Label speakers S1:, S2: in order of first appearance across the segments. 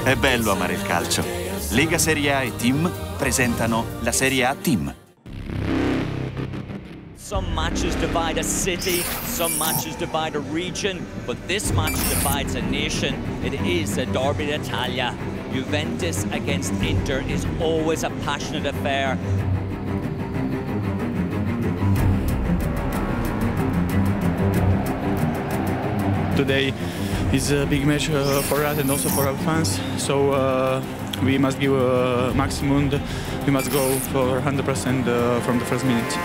S1: È bello amare il calcio. Lega Serie A e Team presentano la Serie A Team.
S2: Some matches divide a city, some matches divide a region, but this match divides a nation. It is the Derby d'Italia. Juventus against Inter is always a passionate affair.
S3: Today is a big match for us and also for our fans, so we must give maximum. We must go for 100% from the first minute.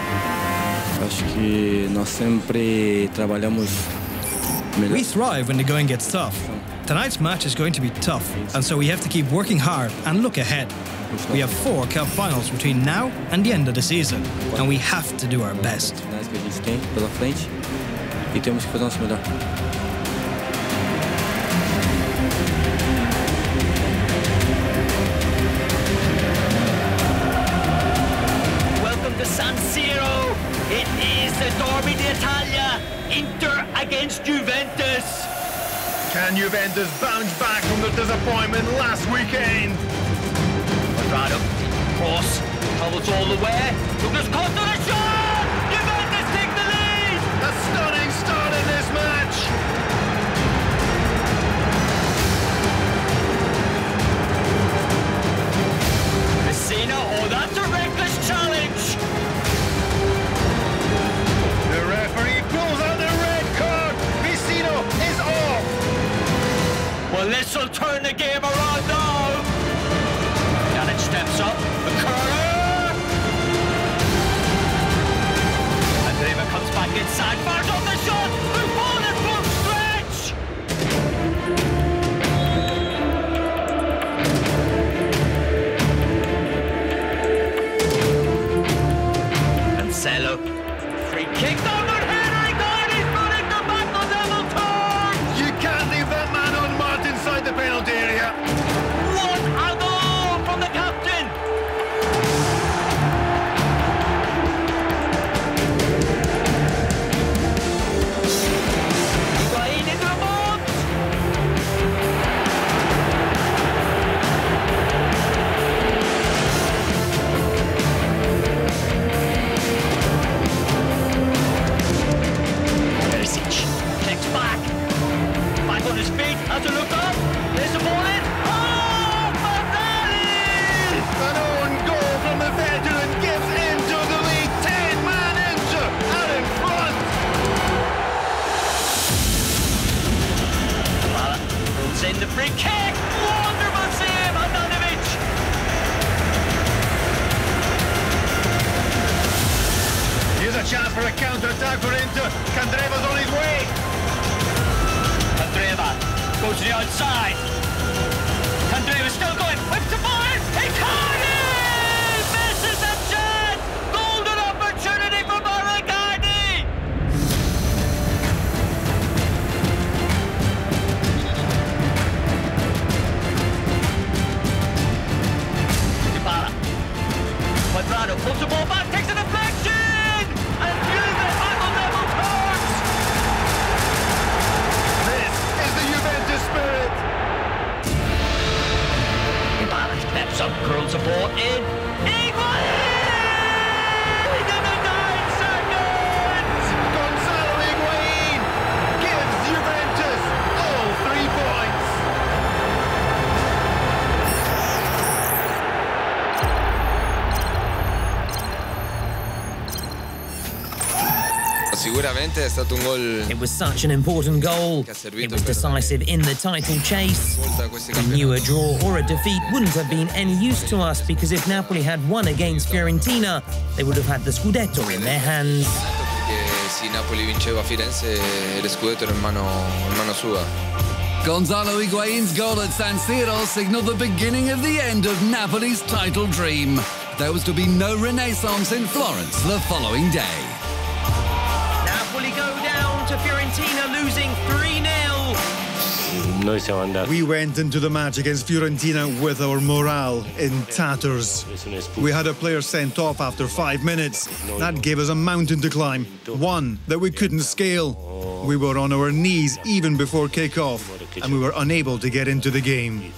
S4: Acho que nós sempre trabalhamos melhor.
S5: We thrive when the going gets tough. Tonight's match is going to be tough, and so we have to keep working hard and look ahead. We have 4 cup finals between now and the end of the season, and we have to do our best.
S4: Finais que a gente tem pela frente e temos que fazer o nosso melhor.
S2: Welcome to San Siro. It is the Derby d'Italia. Inter against Juventus.
S6: Can Juventus bounce back from the disappointment last weekend?
S2: Quadrado, cross, travels all the way. Lucas Costa, the shot! Juventus take the lead!
S6: A stunning start in this match.
S2: Messina, oh, that's a reckless challenge!
S6: The referee pulls out the red card. Vicino is off.
S2: Well, this will turn the game around now. Janic steps up. The curler. Andreva comes back inside. Fires off the shot. Buffon and from stretch. Cancelo. Free kick down on Henry. God, he's running the back on level turn.
S6: You can't leave that man unmarked inside the penalty area.
S2: What a goal from the captain! Higuain into the box! Perisic kicks back. Back on his feet, has to look up. There's the ball in. Oh, Mazzari!
S6: An own goal from the veteran gives Inter the lead. 10-man Inter out in front.
S2: Runs in the free kick. Wonderful save, Handanovic.
S6: Here's a chance for a counter-attack for Inter. Candreva's on his way.
S2: Candreva goes to the outside. Candreva's still going. Whips the ball in. Icardi! Misses the chance. Golden opportunity for Icardi. Dybala. Quadrado pulls the ball back, takes a deflection, and Juve back on level terms.
S6: This is the Juventus spirit.
S2: Dybala steps up, curls the ball in. Higuain! In the 9 seconds!
S6: Gonzalo Higuain gives Juventus all 3 points.
S7: Sicuramente è stato un gol.
S8: It was such an important goal. It was decisive in the title chase. We knew a draw or a defeat wouldn't have been any use to us, because if Napoli had won against Fiorentina, they would have had the Scudetto in their hands.
S7: Perché sì, Napoli vinceva a Firenze e lo scudetto era in mano sua.
S9: Gonzalo Higuain's goal at San Siro signalled the beginning of the end of Napoli's title dream. There was to be no renaissance in Florence the following day.
S8: Napoli go down to Fiorentina, losing 3-0.
S6: We went into the match against Fiorentina with our morale in tatters. We had a player sent off after 5 minutes. That gave us a mountain to climb, one that we couldn't scale. We were on our knees even before kick-off, and we were unable to get into the game.